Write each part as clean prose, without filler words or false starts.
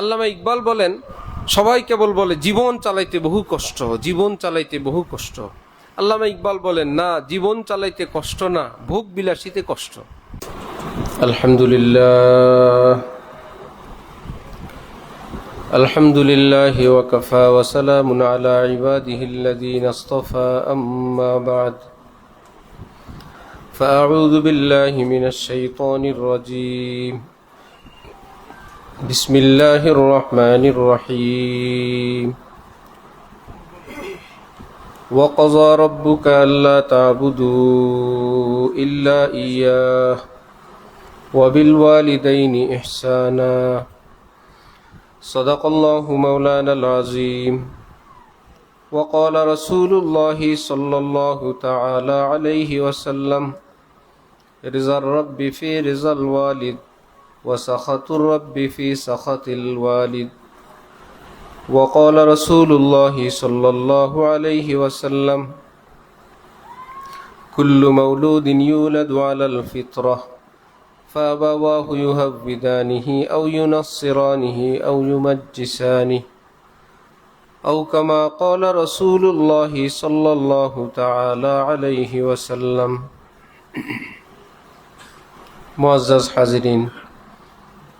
আল্লামা ইকবাল বলেন, সবাই কেবল বলে জীবন চালাইতে বহু কষ্ট, জীবন চালাইতে বহু কষ্ট। আল্লামা ইকবাল বলেন, না, জীবন চালাইতে কষ্ট না, ভোগ বিলাসিতে কষ্ট। আলহামদুলিল্লাহ, আলহামদুলিল্লাহি ওয়া কাফা ওয়া সালামুন আলা ইবাদিহিল্লাযীনা ইসতাফা, আম্মা বা'দ। فأعوذ بالله من الشيطان الرجيم. بسم الله الرحمن الرحيم. وقضى ربك ألا تعبدوا إلا إياه وبالوالدين إحسانا. صدق الله مولانا العظيم. وقال رسول الله صلى الله تعالى عليه وسلم: رضا الرب في رضا الوالد وسخط الرب في سخط الوالد. وقال رسول الله صلى الله عليه وسلم: كل مولود يولد على الفطرة فأبواه يهودانه أو ينصرانه أو يمجسانه أو كما قال رسول الله صلى الله تعالى عليه وسلم. মুআজ্জাজ হাজিরিন,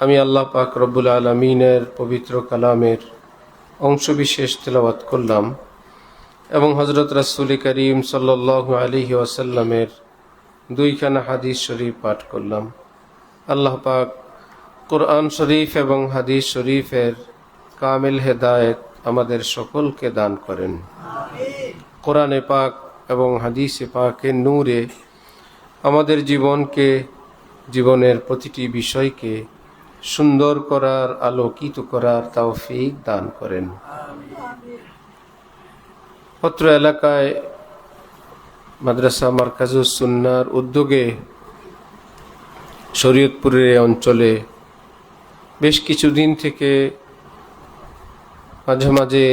আমি আল্লাহ পাক রব্বুল আলামিনের পবিত্র কালামের অংশবিশেষ তেলাওয়াত করলাম এবং হযরত রাসূল করিম সাল্লাল্লাহু আলাইহি ওয়াসাল্লামের দুইখানা হাদিস শরীফ পাঠ করলাম। আল্লাহ পাক কোরআন শরীফ এবং হাদিস শরীফের কামিল হেদায়েত আমাদের সকলকে দান করেন। কোরআনে পাক এবং হাদিসে পাকের নূরে আমাদের জীবনকে, জীবনের প্রতিটি বিষয়কে সুন্দর করার, আলোকিত করার তৌফিক দান করেন। অত্র এলাকায় মাদ্রাসা মারকাজুস সুন্নাহর উদ্যোগে শরীয়তপুরের অঞ্চলে বেশ কিছুদিন থেকে মাঝে মাঝে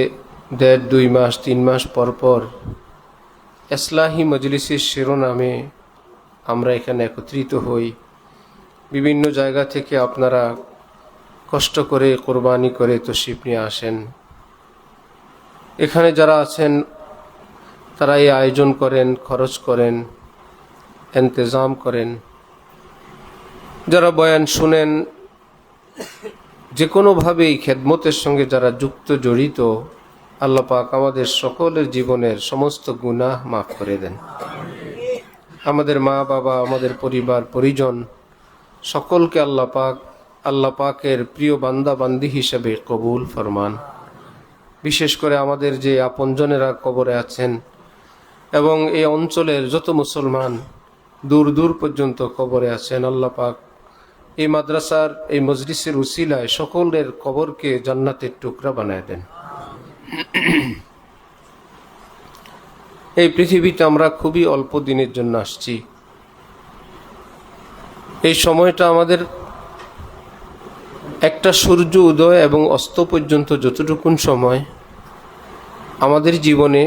1.5-2 মাস 3 মাস পর পর ইসলাহি মজলিসের শিরোনামে আমরা এখানে একত্রিত হই। বিভিন্ন জায়গা থেকে আপনারা কষ্ট করে, কোরবানি করে তশরিফ নিয়ে আসেন। এখানে যারা আছেন তারা এই আয়োজন করেন, খরচ করেন, ইন্তজাম করেন। যারা বয়ান শুনেন, যে কোনোভাবেই খেদমতের সঙ্গে যারা যুক্ত, জড়িত, আল্লাহ পাক আমাদের সকলের জীবনের সমস্ত গুনাহ মাফ করে দেন। আমাদের মা বাবা, আমাদের পরিবার পরিজন সকলকে আল্লাহ পাকের প্রিয় বান্দা বান্দি হিসেবে কবুল ফরমান। বিশেষ করে আমাদের যে আপনজনেরা কবরে আছেন এবং এই অঞ্চলের যত মুসলমান দূর দূর পর্যন্ত কবরে আছেন, আল্লাহ পাক এই মাদ্রাসার, এই মজলিসের উসিলায় সকলের কবরকে জান্নাতের টুকরা বানায় দেন। এই পৃথিবীতে আমরা খুবই অল্প দিনের জন্য আসছি। এই সময়টা আমাদের একটা সূর্য উদয় এবং অস্ত পর্যন্ত যতটুকুন সময় আমাদের জীবনে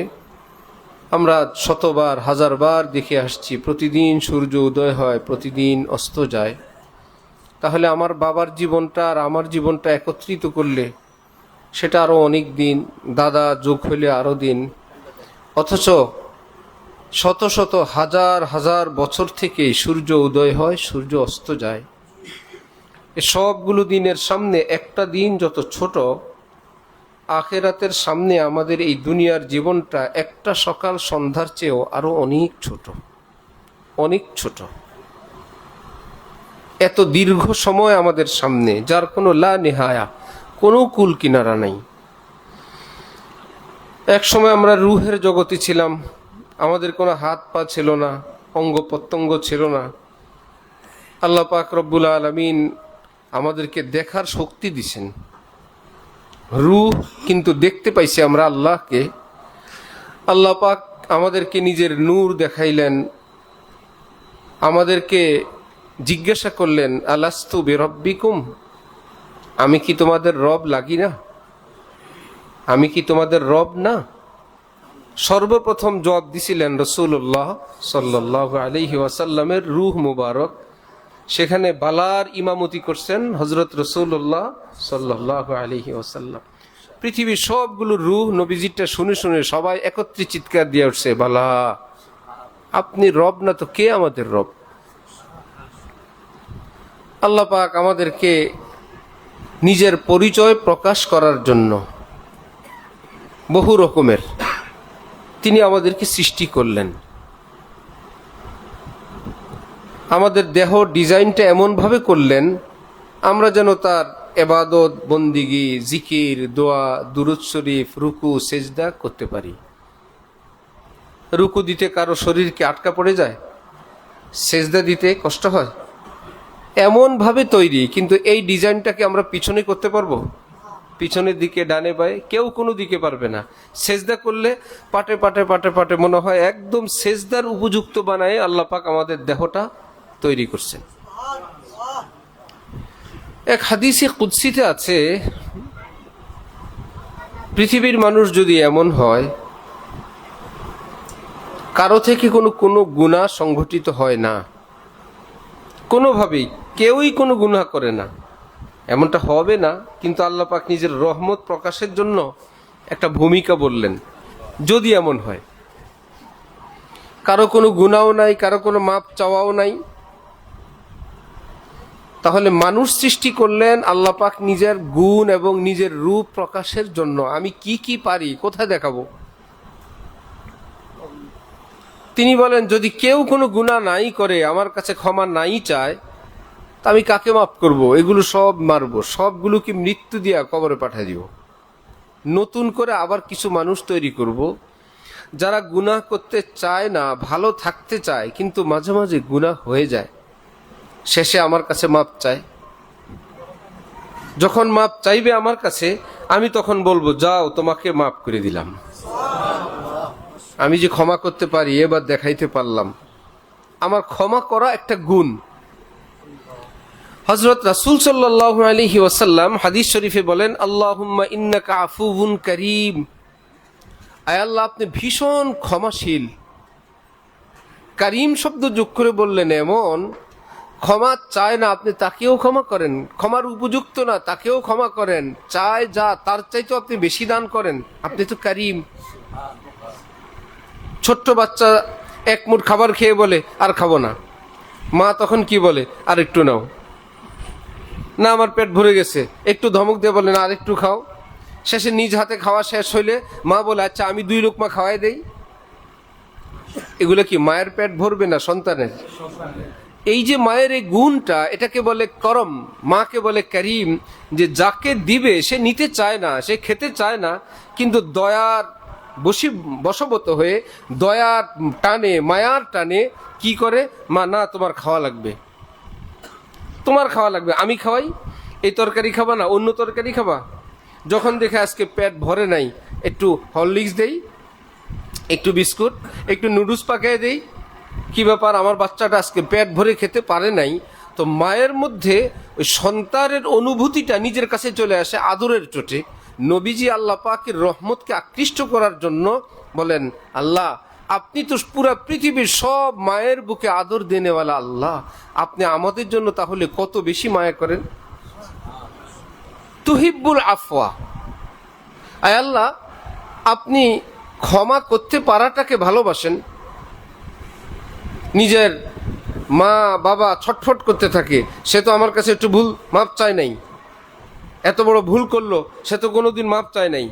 আমরা শতবার, হাজারবার দেখে আসছি, প্রতিদিন সূর্য উদয় হয়, প্রতিদিন অস্ত যায়। তাহলে আমার বাবার জীবনটা আর আমার জীবনটা একত্রিত করলে সেটা আরও অনেক দিন, দাদা যোগ হইলে আরও দিন। অথচ শত শত হাজার হাজার বছর থেকে সূর্য উদয় হয়, সূর্য অস্ত যায়। এ সবগুলো দিনের সামনে একটা দিন যত ছোট, আখিরাতের সামনে আমাদের এই দুনিয়ার জীবনটা একটা সকাল সন্ধ্যার চেয়েও আরো অনেক ছোট, অনেক ছোট। এত দীর্ঘ সময় আমাদের সামনে, যার কোনো লা নেহায়া, কোনো কুল কিনারা নাই। এক সময় আমরা রুহের জগতে ছিলাম, আমাদের কোনো হাত পা ছিল না, অঙ্গ প্রত্যঙ্গ ছিল না। আল্লাহ পাক রব্বুল আলামিন আমাদেরকে দেখার শক্তি দিছেন। রূহ কিন্তু দেখতে পাইছি আমরা আল্লাহকে। আল্লাহ পাক আমাদেরকে নিজের নূর দেখাইলেন, আমাদেরকে জিজ্ঞাসা করলেন, আলাস্তু বিরব্বিকুম, আমি কি তোমাদের রব লাগি না? আমি কি তোমাদের রব না? সর্বপ্রথম জবাব দিছিলেন রাসূলুল্লাহ সাল্লাল্লাহু আলাইহি ওয়াসাল্লামের রূহ মুবারক, সেখানে বালার ইমামতি করছেন হযরত রাসূলুল্লাহ সাল্লাল্লাহু আলাইহি ওয়াসাল্লাম। পৃথিবীর সবগুলো রূহ নবীজিরটা শুনে শুনে সবাই একত্রে চিৎকার দিয়ে উঠছে, বালা আপনি রব না তো কে আমাদের রব? আল্লাহ পাক আমাদেরকে নিজের পরিচয় প্রকাশ করার জন্য বহু রকমের তিনি আমাদেরকে সৃষ্টি করলেন। আমাদের দেহ ডিজাইনটা এমনভাবে করলেন আমরা যেন তার ইবাদত, বন্দিগি, জিকির, দোয়া, দুরূদ শরীফ, রুকু, সেজদা করতে পারি। রুকু দিতে কারো শরীর কি আটকা পড়ে যায়? সেজদা দিতে কষ্ট হয়? এমনভাবে তৈরি, কিন্তু এই ডিজাইনটাকে আমরা পিছনে করতে পারবো? পিছনের দিকে, ডানে বায়ে কেউ কোনো দিকে পারবে না। সেজদা করলে পাটে পাটে পাটে পাটে মনে হয় একদম সেজদার উপযুক্ত বানায় আল্লাহ পাক আমাদের দেহটা তৈরি করছেন। এক হাদিসে কুদসিতে আছে, পৃথিবীর মানুষ যদি এমন হয় কারো থেকে কোনো গুনাহ সংঘটিত হয় না, কোনোভাবেই কেউই কোনো গুনাহ করে না, এমনটা হবে না, কিন্তু আল্লাহ পাক নিজের রহমত প্রকাশের জন্য একটা ভূমিকা বললেন। যদি এমন হয় কারো কোনো গুনাহও নাই, কারো কোনো মাপ চাওয়াও নাই, তাহলে মানুষ সৃষ্টি করলেন আল্লাহ পাক নিজের গুণ এবং নিজের রূপ প্রকাশের জন্য। আমি কি কি পারি কোথায় দেখাবো? তিনি বলেন যদি কেউ কোনো গুনাহ নাই করে, আমার কাছে ক্ষমা নাই চায়, তা আমি কাকে মাফ করব? এগুলো সব মারবো, সবগুলোকে মৃত্যু দিয়া কবরে পাঠিয়ে দিব। নতুন করে আবার কিছু মানুষ তৈরি করব যারা গুনাহ করতে চায় না, ভালো থাকতে চায়, কিন্তু মাঝে মাঝে গুনাহ হয়ে যায়, শেষে আমার কাছে মাপ চায়। যখন মাপ চাইবে আমার কাছে, আমি তখন বলবো যাও তোমাকে মাফ করে দিলাম, আমি যে ক্ষমা করতে পারি এবার দেখাইতে পারলাম। আমার ক্ষমা করা একটা গুণ। হযরত রাসূল সাল্লাল্লাহু আলাইহি ওয়াসাল্লাম হাদিস শরীফে বলেন, আল্লাহুম্মা ইন্নাকা আফুউন কারীম, আয় আল্লাহ আপনি ভীষণ ক্ষমাশীল। কারীম শব্দ যোগ করে বললেন, এমন ক্ষমা চায় না আপনি তাকেও ক্ষমা করেন, ক্ষমার উপযুক্ত না তাকেও ক্ষমা করেন, চায় যা তার চাইতেও আপনি বেশি দান করেন, আপনি তো কারীম। ছোট্ট বাচ্চা এক মুঠ খাবার খেয়ে বলে আর খাবো না, মা তখন কি বলে? আর একটু নাও না, আমার পেট ভরে গেছে, একটু ধমক দিয়ে বলে না আর একটু খাও। শেষে নিজ হাতে খাওয়া শেষ হইলে মা বলে আচ্ছা আমি 2 লোকমা খাওয়াই দেই। এগুলো কি মায়ের পেট ভরবে না সন্তানের? এই যে মায়ের এই গুণটা, এটাকে বলে করম, মাকে বলে করিম, যে যাকে দিবে সে নিতে চায় না, সে খেতে চায় না, কিন্তু দয়ার বশবর্ত হয়ে দয়ার টানে, মায়ার টানে কি করে, মা না তোমার খাওয়া লাগবে, তোমার খাওয়া লাগবে, আমি খাওয়াই, এই তরকারি খাবা না অন্য তরকারি খাবা। যখন দেখে আজকে পেট ভরে নাই, একটু হরলিক্স দেই, একটু বিস্কুট, একটু নুডলস পাকিয়ে দেই, কি ব্যাপার আমার বাচ্চাটা আজকে পেট ভরে খেতে পারে নাই, তো মায়ের মধ্যে ওই সন্তানের অনুভূতিটা নিজের কাছে চলে আসে আদরের চোটে। নবীজি আল্লাহ পাকের রহমতকে আকৃষ্ট করার জন্য বলেন, আল্লাহ আপনি তো পুরা পৃথিবীর সব মায়ের বুকে আদর দেনেওয়ালা আল্লাহ, আপনি আমাদের জন্য তাহলে কত বেশি মায়া করেন। তুহিব্বুল আফওয়া, আয় আল্লাহ আপনি ক্ষমা করতে পারাটাকে ভালোবাসেন। নিজের মা বাবা ছটফট করতে থাকে, সে তো আমার কাছে একটু ভুল মাপ চায় নাই, এত বড় ভুল করলো, সে তো কোনোদিন মাপ চায় নাই।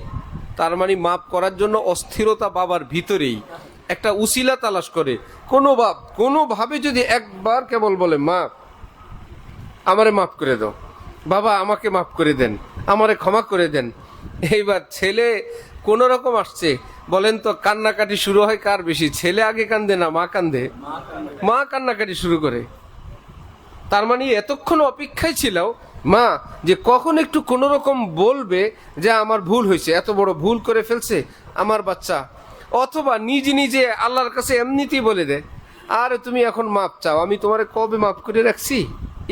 তার মানে মাপ করার জন্য অস্থিরতা বাবার ভিতরেই, একটা উসিলা তালাশ করে। কোনো বাপ কোনোভাবে যদি একবার কেবল বলে মা আমারে মাফ করে দাও, বাবা আমাকে মাফ করে দেন, আমারে ক্ষমা করে দেন, এইবার ছেলে কোন রকম আসছে, বলেন তো কান্নাকাটি শুরু হয় কার বেশি? ছেলে আগে কান্দে না মা কান্দে? মা কান্নাকাটি শুরু করে। তার মানে এতক্ষণ অপেক্ষায় ছিল মা যে কখন একটু কোন রকম বলবে যে আমার ভুল হয়েছে, এত বড় ভুল করে ফেলছে আমার বাচ্চা, অথবা নিজে নিজে আল্লাহর কাছে এমনিতেই বলে দেয় আরে তুমি এখন মাপ চাও, আমি তোমারে কবে মাপ করে রাখছি,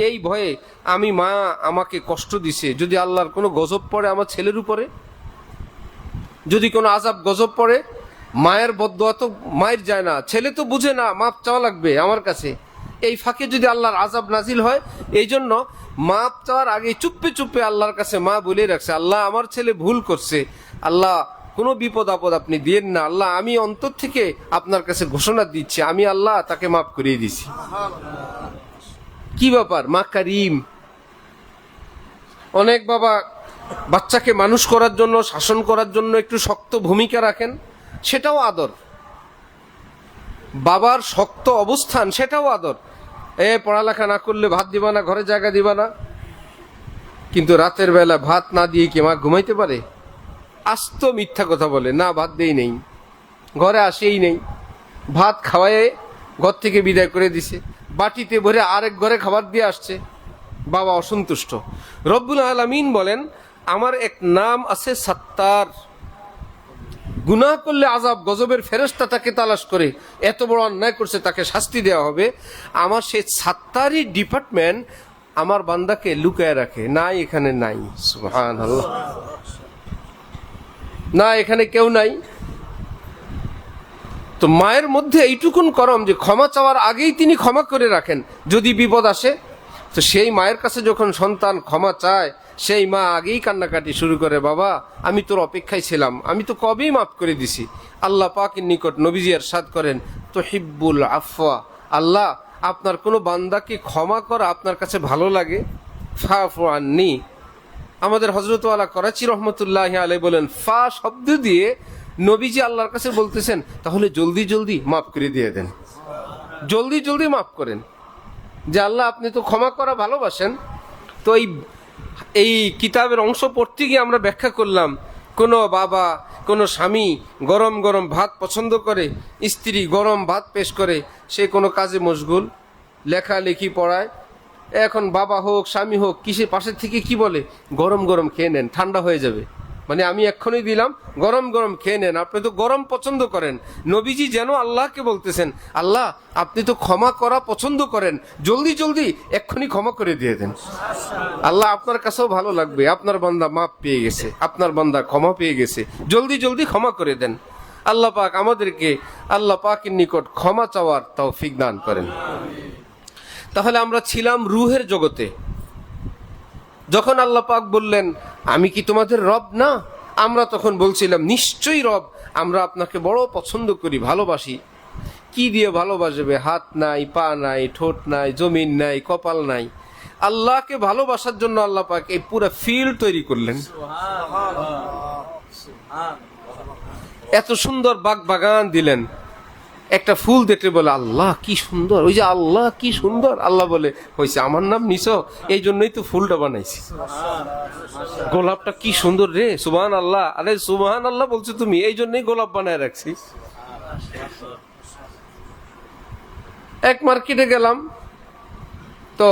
এই ভয়ে আমি মা আমাকে কষ্ট দিছে, যদি আল্লাহর কোনো গজব পড়ে আমার ছেলের উপরে, যদি কোনো আযাব গজব পড়ে, মায়ের বদদোয়া তো মায়ের যায় না, ছেলে তো বুঝে না মাপ চাওয়া লাগবে আমার কাছে, এই ফাঁকে যদি আল্লাহর আযাব নাজিল হয়, এই জন্য মাপ চাওয়ার আগে চুপে চুপে আল্লাহর কাছে মা বলে রাখছে, আল্লাহ আমার ছেলে ভুল করছে, আল্লাহ কোনো বিপদ আপদ আপনি দিয়েন না, আল্লাহ আমি অন্তর থেকে আপনার কাছে ঘোষণা দিচ্ছি আমি আল্লাহ তাকে মাফ করিয়ে দিছি। কি ব্যাপার, মা কারিম। অনেক বাবা বাচ্চাকে মানুষ করার জন্য, শাসন করার জন্য একটু শক্ত ভূমিকা রাখেন, সেটাও আদর। বাবার শক্ত অবস্থান, সেটাও আদর। পড়ালেখা না করলে ভাত দিবা না, ঘরে জায়গা দিবা না। কিন্তু রাতের বেলা ভাত না দিয়ে কি মা ঘুমাইতে পারে? আস্ত মিথ্যা কথা বলে, না ভাত দেই নেই, ঘরে আসেই নেই, ভাত খাওয়ায় ঘর থেকে বিদায় করে দিছে, বাটিতে ভরে আরেক ঘরে খাবার দিয়ে আসছে, বাবা অসন্তুষ্ট। রব্বুল আলামিন বলেন আমার এক নাম আছে সাত্তার, গুনাহ করলে আযাব গজবের ফেরেশতা তাকে তালাশ করে, এত বড় অন্যায় করছে তাকে শাস্তি দেওয়া হবে। আমার সেই সাত্তারি ডিপার্টমেন্ট আমার বান্দাকে লুকায় রাখে, নাই এখানে নাই। সুবহানাল্লাহ, না এখানে কেউ নাই। তো মায়ের মধ্যে এইটুকুন করম যে ক্ষমা চাওয়ার আগেই তিনি ক্ষমা করে রাখেন। যদি বিপদ আসে তো সেই মায়ের কাছে যখন সন্তান ক্ষমা চায়, সেই মা আগেই কান্নাকাটি শুরু করে, বাবা আমি তোর অপেক্ষায় ছিলাম, আমি তো কবেই মাফ করে দিছি। আল্লাহ পাকের নিকট নবীজি ইরশাদ করেন তুহিব্বুল আফওয়া, আল্লাহ আপনার কোনো বান্দাকে ক্ষমা করা আপনার কাছে ভালো লাগে, ফাফু আন্নি। আমাদের হযরত ওয়ালা করাচি রহমতুল্লাহি আলাইহি বলেন, ফা শব্দ দিয়ে নবীজি আল্লাহর কাছে বলতেছেন তাহলে জলদি জলদি মাফ করে দিয়ে দেন, জলদি জলদি মাফ করেন, যে আল্লাহ আপনি তো ক্ষমা করা ভালোবাসেন। তো এই কিতাবের অংশ পড়তে গিয়ে আমরা ব্যাখ্যা করলাম, কোনো বাবা কোনো স্বামী গরম গরম ভাত পছন্দ করে, স্ত্রী গরম ভাত পেশ করে, সে কোনো কাজে মশগুল, লেখালেখি পড়ায়। এখন বাবা হোক স্বামী হোক কিসের পাশে থেকে কি বলে, গরম গরম খেয়ে নেন ঠান্ডা হয়ে যাবে, মানে আমি এক্ষুনি দিলাম গরম গরম খেয়ে নেন, আপনি তো গরম পছন্দ করেন। নবীজি যেন আল্লাহকে বলতেছেন, আল্লাহ আপনি তো ক্ষমা করা পছন্দ করেন, জলদি জলদি এক্ষুনি ক্ষমা করে দিয়ে দেন। আল্লাহ আপনার কাছেও ভালো লাগবে, আপনার বান্দা মাপ পেয়ে গেছে, আপনার বান্দা ক্ষমা পেয়ে গেছে, জলদি জলদি ক্ষমা করে দেন। আল্লাহ পাক আমাদেরকে আল্লাহ পাকের নিকট ক্ষমা চাওয়ার তৌফিক দান করেন। তাহলে আমরা ছিলাম রুহের জগতে। যখন আল্লাহ পাক বললেন আমি কি তোমাদের রব না, আমরা তখন বলছিলাম নিশ্চয়ই রব, আমরা আপনাকে বড় পছন্দ করি, ভালোবাসি। কি দিয়ে ভালোবাসবে? হাত নাই, পা নাই, ঠোঁট নাই, জমিন নাই, কপাল নাই। আল্লাহকে ভালোবাসার জন্য আল্লাহ পাক এই পুরো ফিল্ড তৈরি করলেন। এত সুন্দর বাগ বাগান দিলেন, একটা ফুল দেখলে বলে আল্লাহ কি সুন্দর, ওই যে আল্লাহ কি সুন্দর, আল্লাহ বলে হয়েছে আমার নাম নিছো, এই জন্যই তো ফুলটা বানাইছি। গোলাপটা কি সুন্দর রে, সুবহান আল্লাহ, আরে সুবহান আল্লাহ বলছো তুমি, এই জন্যই গোলাপ বানায় রাখছি। এক মার্কেটে গেলাম, তো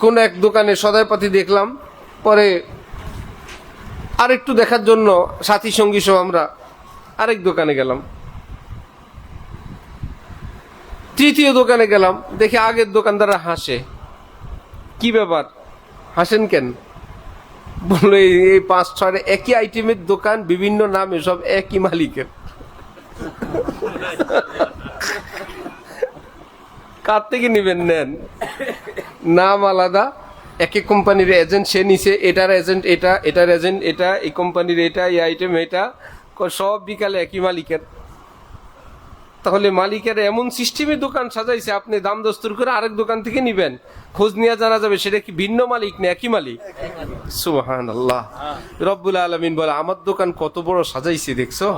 কোন এক দোকানে সদাইপাতি দেখলাম, পরে আরেকটু দেখার জন্য সাথী সঙ্গী সহ আমরা আরেক দোকানে গেলাম, তৃতীয় দোকানে গেলাম, দেখি আগের দোকানদাররা হাসে। কি ব্যাপার, হাসেন কেন? বললো এই 5-6 একই আইটেমের দোকান, বিভিন্ন নামে, সব একই মালিকের। কার থেকে নিবেন নেন, নাম আলাদা, এক এক কোম্পানির এজেন্ট সে নিছে, এটার এজেন্ট এটা, এটার এজেন্ট এটা, এই কোম্পানির এটা, এই আইটেম এটা, সব বিকালে একই মালিকের। তাহলে মালিকের এমন সিস্টেমে দোকান সাজাইছে, আপনি দাম দস্তুর করে আরেক দোকান থেকে নিবেন, খোঁজ নিয়ে জানা যাবে সেটা কি ভিন্ন মালিক না একই মালিক। সুবহানাল্লাহ। রব্বুল আলামিন বলে আমার দোকান কত বড় সাজাইছি দেখছো,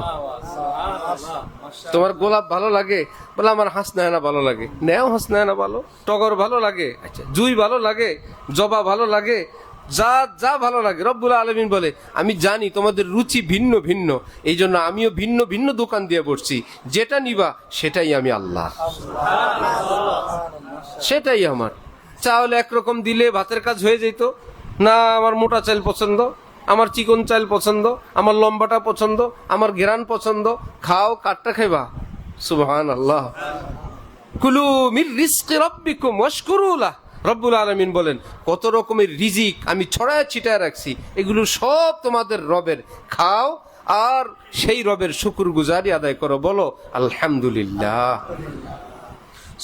তোমার গোলাপ ভালো লাগে? বলে আমার হাসনায়না ভালো লাগে। নেও হাসনায়না ভালো, টগর ভালো লাগে, আচ্ছা জুই ভালো লাগে, জবা ভালো লাগে, যা যা ভালো লাগে। রব্বুল আলামিন বলে আমি জানি তোমাদের রুচি ভিন্ন ভিন্ন, এই জন্য আমিও ভিন্ন ভিন্ন দোকান দিয়ে বসছি, যেটা নিবা সেটাই আমি আল্লাহ, সেটাই আমার। চাউল একরকম দিলে ভাতের কাজ হয়ে যেত না, আমার মোটা চাল পছন্দ, আমার চিকন চাল পছন্দ, আমার লম্বাটা পছন্দ, আমার ঘেরান পছন্দ, খাও কাটটা খাইবা। সুবহানাল্লাহ। কুলু মির রিজকি রাব্বিকুম ওয়াশকুরু লাহ। রব্বুল আলামিন বলেন কত রকমের রিজিক আমি ছড়ায় ছিটায় রাখছি, এগুলো সব তোমাদের রবের, খাও আর সেই রবের শুকরগুজারি আদায় করো, বলো আলহামদুলিল্লাহ।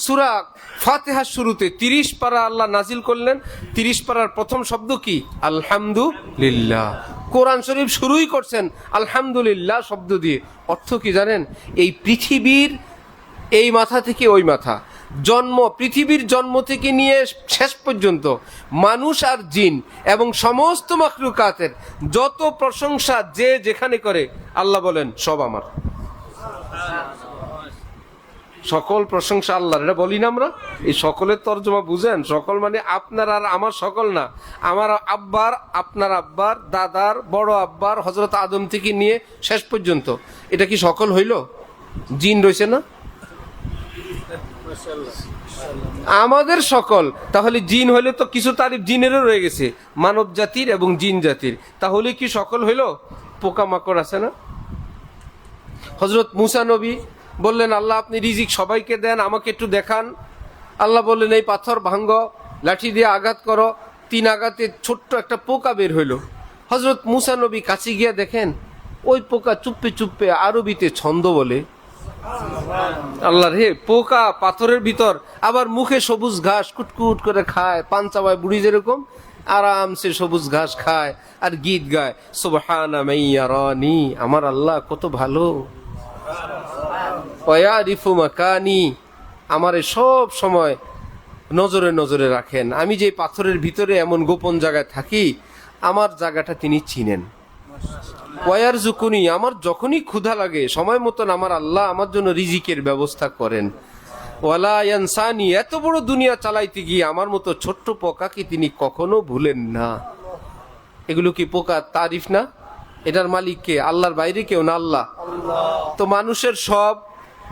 সূরা ফাতিহার শুরুতে 30 পারা আল্লাহ নাজিল করলেন। 30 পারার প্রথম শব্দ কি? আলহামদুলিল্লাহ। কোরআন শরীফ শুরুই করছেন আলহামদুলিল্লাহ শব্দ দিয়ে। অর্থ কি জানেন? এই পৃথিবীর এই মাথা থেকে ওই মাথা, পৃথিবীর জন্ম থেকে নিয়ে শেষ পর্যন্ত মানুষ আর জিন এবং সমস্ত মাখলুকাতের যত প্রশংসা যে যেখানে করে, আল্লাহ বলেন সব আমার। সকল প্রশংসা আল্লাহর, এটা বলি না আমরা? এই সকলের তর্জমা বুঝেন? সকল মানে আপনার আর আমার সকল না, আমার আব্বার, আপনার আব্বার, দাদার, বড় আব্বার, হযরত আদম থেকে নিয়ে শেষ পর্যন্ত। এটা কি সকল হইল? জিন রয়েছে না আমাদের সকল। তাহলে জিন হইলে তো কিছু তারিফ জিনেরও রয়ে গেছে, মানব জাতির এবং জিন জাতির। তাহলে কি সকল হইল? পোকামাকড় আছে না? হযরত মুসা নবী বললেন, আল্লাহ আপনি রিজিক সবাইকে দেন, আমাকে একটু দেখান। আল্লাহ বললেন, এই পাথর ভাঙ্গ, লাঠি দিয়ে আঘাত করো। 3 আঘাতে ছোট্ট একটা পোকা বের হইল। হযরত মুসা নবী কাছে গিয়া দেখেন ওই পোকা চুপে চুপে আরবিতে ছন্দ বলে। আল্লাহ রে, পোকা পাথরের ভিতর, আবার মুখে সবুজ ঘাস কুটকুট করে খায়, পান চাবায় বুড়ি যেরকম আরামসে সবুজ ঘাস খায় আর গীত গায়, সুবহানা মাইয়ারানি, আমার আল্লাহ কত ভালো, ওয়ারিফু মাকানি, আমারে সব সময় নজরে নজরে রাখেন। আমি যে পাথরের ভিতরে এমন গোপন জায়গায় থাকি, আমার জায়গাটা তিনি চিনেন। ওয়ারযুকুনি, আমার যখনই ক্ষুধা লাগে সময় মতন আমার আল্লাহ আমার জন্য রিজিকের ব্যবস্থা করেন। ওয়ালা ইয়ানসানি, এত বড় দুনিয়া চালাইতে গিয়ে আমার মতো ছোট্ট পোকাকে তিনি কখনো ভুলেন না। এগুলো কি পোকা তারিফ না? এটার মালিক কে? আল্লাহর বাইরে কেউ না, আল্লাহ। তো মানুষের সব,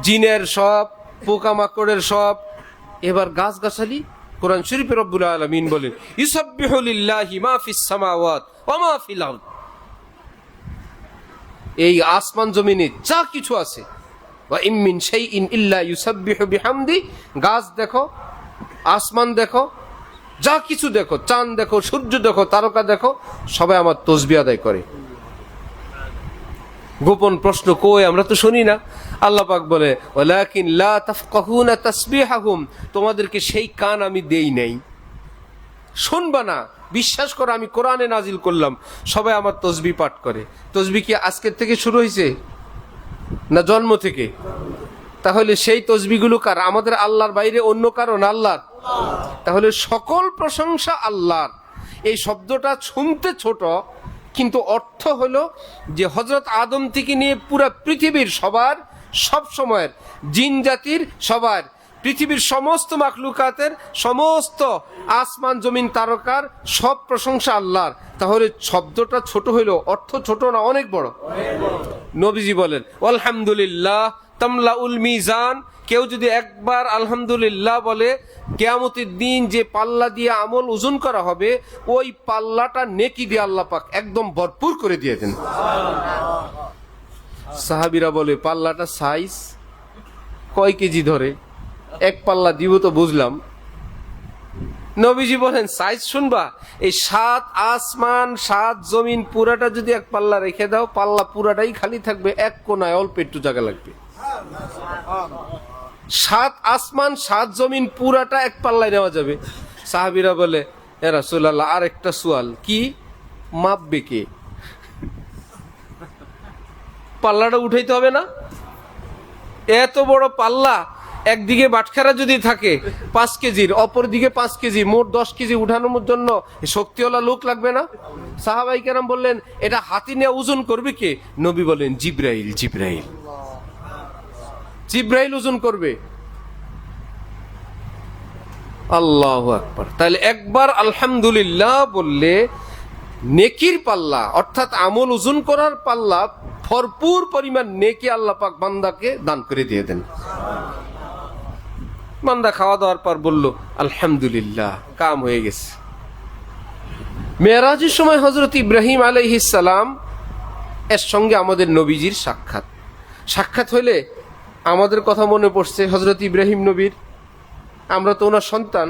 জিনের সব, পোকামাকড়ের সব, এবার গাছগাছালি। কোরআন শরীফে রব্বুল আলামিন বলেন, ইউসাব্বিহু লিল্লাহি মা ফিস সামাওয়াত ওয়া মা ফিল আরদ। এই আসমান জমিনে যা কিছু আছে, ওয়া ইম মিন শাইইন ইল্লা ইউসাব্বিহু বিহামদি, গাছ দেখো, আসমান দেখো, যা কিছু দেখো, চাঁদ দেখো, সূর্য দেখো, তারকা দেখো, সবাই আমার তাসবিহ আদায় করে। গোপন প্রশ্ন কই? আমরা তো শুনি না। আল্লাহ পাক বলে, ওয়ালাকিন লা তাফকাহুনা তাসবিহাহুম, তোমাদেরকে সেই কান আমি দেই নাই, শুনবা না। বিশ্বাস করো, আমি কোরআনে নাজিল করলাম, সবাই আমার তাসবিহ পাঠ করে। তাসবিহ কি আজকের থেকে শুরু হয়েছে না জন্ম থেকে? তাহলে সেই তাসবিহগুলো কার? আমাদের আল্লাহর বাইরে অন্য কারো না, আল্লাহর। তাহলে সকল প্রশংসা আল্লাহর। এই শব্দটা শুনতে ছোট, কিন্তু অর্থ হলো যে হযরত আদম থেকে নিয়ে পুরা পৃথিবীর সবার, সব সময়ের, জিন জাতির সবার, পৃথিবীর সমস্ত মাখলুকাতের, সমস্ত আসমান জমিন তারকার সব প্রশংসা আল্লাহর। তাহলে শব্দটা ছোট হইলো, অর্থ ছোট না, অনেক বড়। নবীজি বলেন, আলহামদুলিল্লাহ তামলাউল মিজান। কেউ যদি একবার আলহামদুলিল্লাহ বলে, কিয়ামতের দিন যে পাল্লা দিয়ে আমল ওজন করা হবে, ওই পাল্লাটা নেকি দিয়ে আল্লাহ পাক একদম ভরপুর করে দিয়ে দেন। সাহাবীরা বলে, পাল্লাটা সাইজ কয় কেজি ধরে? এক পাল্লা দিব তো বুঝলাম। নবীজি বলেন, সাইজ শুনবা? এই 7 আসমান 7 জমিন পুরাটা যদি এক পাল্লা রেখে দাও, পাল্লা পুরাটাই খালি থাকবে, এক কোনায় অল্প একটু জায়গা লাগবে। 7 আসমান 7 জমিন পুরাটা এক পাল্লায় নেওয়া যাবে। সাহাবীরা বলে, এ রাসূলুল্লাহ, আর একটা সোয়াল, কি মাপবে কে? পাল্লাটা উঠাইতে হবে না? এত বড় পাল্লা, একদিকে বাটখারা যদি থাকে 5 কেজির, অপর দিকে 5 কেজি, মোট 10 কেজি উঠানোর জন্য শক্তিওয়ালা লোক লাগবে না? সাহাবাই কেরাম বললেন, এটা হাতি নিয়ে ওজন করবে কে? নবী বলেন, জিব্রাইল। জিব্রাইল জিব্রাইল ওজন করবে। আল্লাহু আকবার। তাহলে একবার আলহামদুলিল্লাহ বললে নেকির পাল্লা, অর্থাৎ আমল ওজন করার পাল্লা, ভরপুর পরিমাণ নেকি আল্লাহ পাক বান্দাকে দান করে দিয়ে দেন। বান্দা খাওয়া দাওয়ার পর বলল আলহামদুলিল্লাহ, কাম হয়ে গেছে। মেরাজের সময় হযরত ইব্রাহিম আলাইহিস সালাম এর সঙ্গে আমাদের নবীজির সাক্ষাৎ হইলে আমাদের কথা মনে পড়ছে হযরত ইব্রাহিম নবীর। আমরা তো ওনার সন্তান,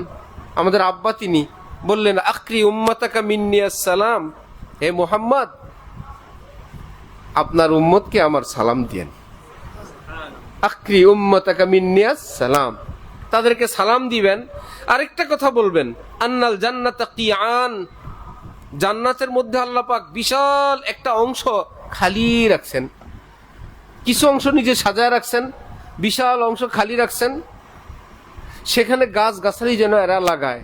আমাদের আব্বা তিনি। বললেন, আখরি উম্মাতাকা মিন্নি আসসালাম, হে মুহাম্মদ, আপনার উম্মতকে আমার সালাম দিয়েন। আখরি উম্মাতাকা মিন্নি আসসালাম, তাদেরকে সালাম দিবেন। আরেকটা কথা বলবেন, আন্নাল জান্নাতা কিয়ান, জান্নাতের মধ্যে আল্লাহ পাক বিশাল একটা অংশ খালি রাখছেন, কিছু অংশ নিজে সাজায় রাখছেন, বিশাল অংশ খালি রাখছেন। সেখানে গাছ গাছালি যেন এরা লাগায়।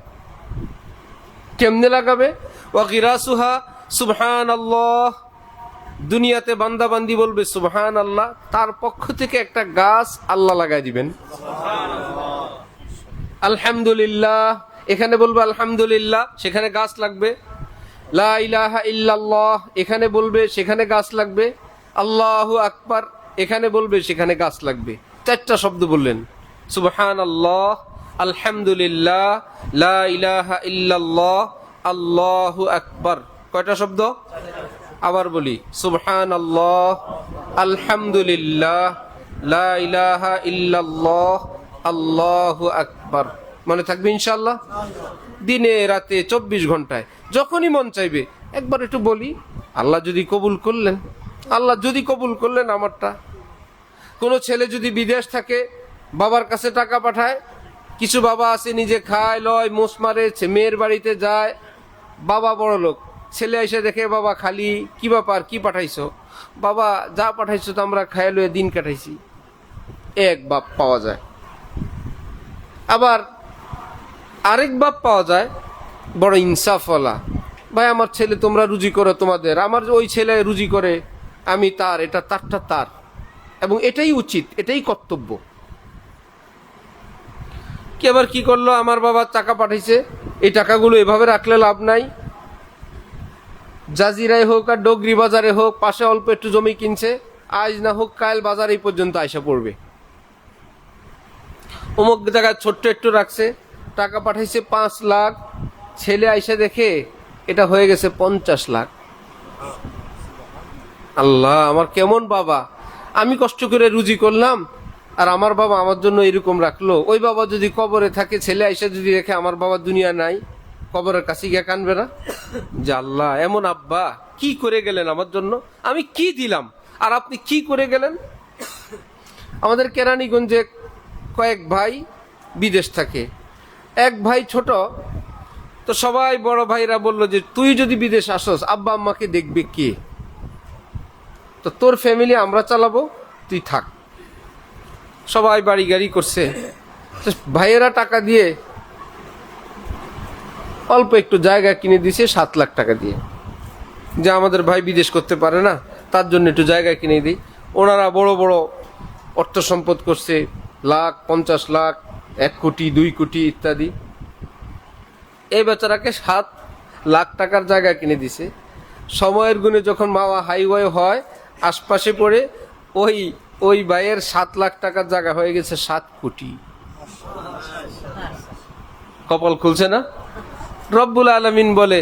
কেমনে লাগাবে? ওয়া গিরাসুহা সুবহানাল্লাহ, দুনিয়াতে বান্দা বান্দি বলবে সুবহানাল্লাহ, তার পক্ষ থেকে একটা গাছ আল্লাহ লাগাই দিবেন। আলহামদুলিল্লাহ, এখানে বলবে আলহামদুলিল্লাহ, সেখানে গাছ লাগবে। লা ইলাহা ইল্লাল্লাহ, এখানে বলবে সেখানে গাছ লাগবে। আল্লাহু আকবার, এখানে বলবে সেখানে গাছ লাগবে। 4টা শব্দ বললেন, সুবহানাল্লাহ, আলহামদুলিল্লাহ, লা ইলাহা ইল্লাল্লাহ, আল্লাহু আকবার। কয়টা শব্দ? আবার বলি, সুবহানাল্লাহ, আলহামদুলিল্লাহ, লা ইলাহা ইল্লাল্লাহ, আল্লাহু আকবার। মনে থাকবে ইনশাআল্লাহ? দিনে রাতে 24 ঘন্টায় যখনই মন চাইবে একবার একটু বলি, আল্লাহ যদি কবুল করলেন, আল্লাহ যদি কবুল করলেন আমারটা। কোনো ছেলে যদি বিদেশ থাকে, বাবার কাছে টাকা পাঠায়, কিছু বাবা আছে নিজে খায় লয় মোষ মারে, মেয়ের বাড়িতে যায়, বাবা বড় লোক, ছেলে এসে দেখে বাবা খালি, কি ব্যাপার, কি পাঠাইছো? বাবা যা পাঠাইছো তো আমরা খায় লয়ে দিন কাটাইছি। এক বাপ পাওয়া যায়। আবার আরেক বাপ পাওয়া যায় বড় ইনসাফওয়ালা, ভাই আমার ছেলে তোমরা রুজি করো তোমাদের, আমার ওই ছেলে রুজি করে, আমি তার, এটা তারটা তার, এবং এটাই উচিত, এটাই কর্তব্য। কি আবার কি করলো, আমার বাবা টাকা পাঠাইছে, এই টাকাগুলো এভাবে রাখলে লাভ নাই, জাজিরায় হোক আর ডগরি বাজারে হোক, পাশে অল্প একটু জমি কিনছে, আজ না হোক কাল বাজার এই পর্যন্ত আইসা পড়বে। অমুক জায়গায় ছোট্ট একটু রাখছে, টাকা পাঠাইছে 5 লাখ, ছেলে আইসা দেখে এটা হয়ে গেছে 50 লাখ। আল্লাহ, আমার কেমন বাবা, আমি কষ্ট করে রুজি করলাম আর আমার বাবা আমার জন্য এরকম রাখলো। ওই বাবা যদি কবরে থাকে, ছেলে আইসা যদি দেখে আমার বাবা দুনিয়া নাই, কবরের কাছে গিয়ে কানবে না যে আল্লাহ এমন আব্বা কি করে গেলেন আমার জন্য, আমি কি দিলাম আর আপনি কি করে গেলেন? আমাদের কেরানীগঞ্জে কয়েক ভাই বিদেশ থাকে, এক ভাই ছোট, তো সবাই বড় ভাইরা বলল যে তুই যদি বিদেশ আসস আব্বা আম্মাকে দেখবে কে, তো তোর ফ্যামিলি আমরা চালাবো, তুই থাক। সবাই বাড়ি গাড়ি করছে, ভাইয়েরা টাকা দিয়ে অল্প একটু জায়গা কিনে দিছে 7 লাখ টাকা দিয়ে, যে আমাদের ভাই বিদেশ করতে পারে না, তার জন্য একটু জায়গা কিনে দিই। ওনারা বড় বড় অর্থ সম্পদ করছে, লাখ, 50 লাখ, 1 কোটি, 2 কোটি ইত্যাদি। এই বেচারাকে 7 লাখ টাকার জায়গা কিনে দিছে। সময়ের গুণে যখন মাওয়া হাইওয়ে হয়, আশপাশে পড়ে ওই ভাইয়ের 7 লাখ টাকার জায়গা হয়ে গেছে 7 কোটি। কপাল খুলছে না? রব্বুল আলামিন বলে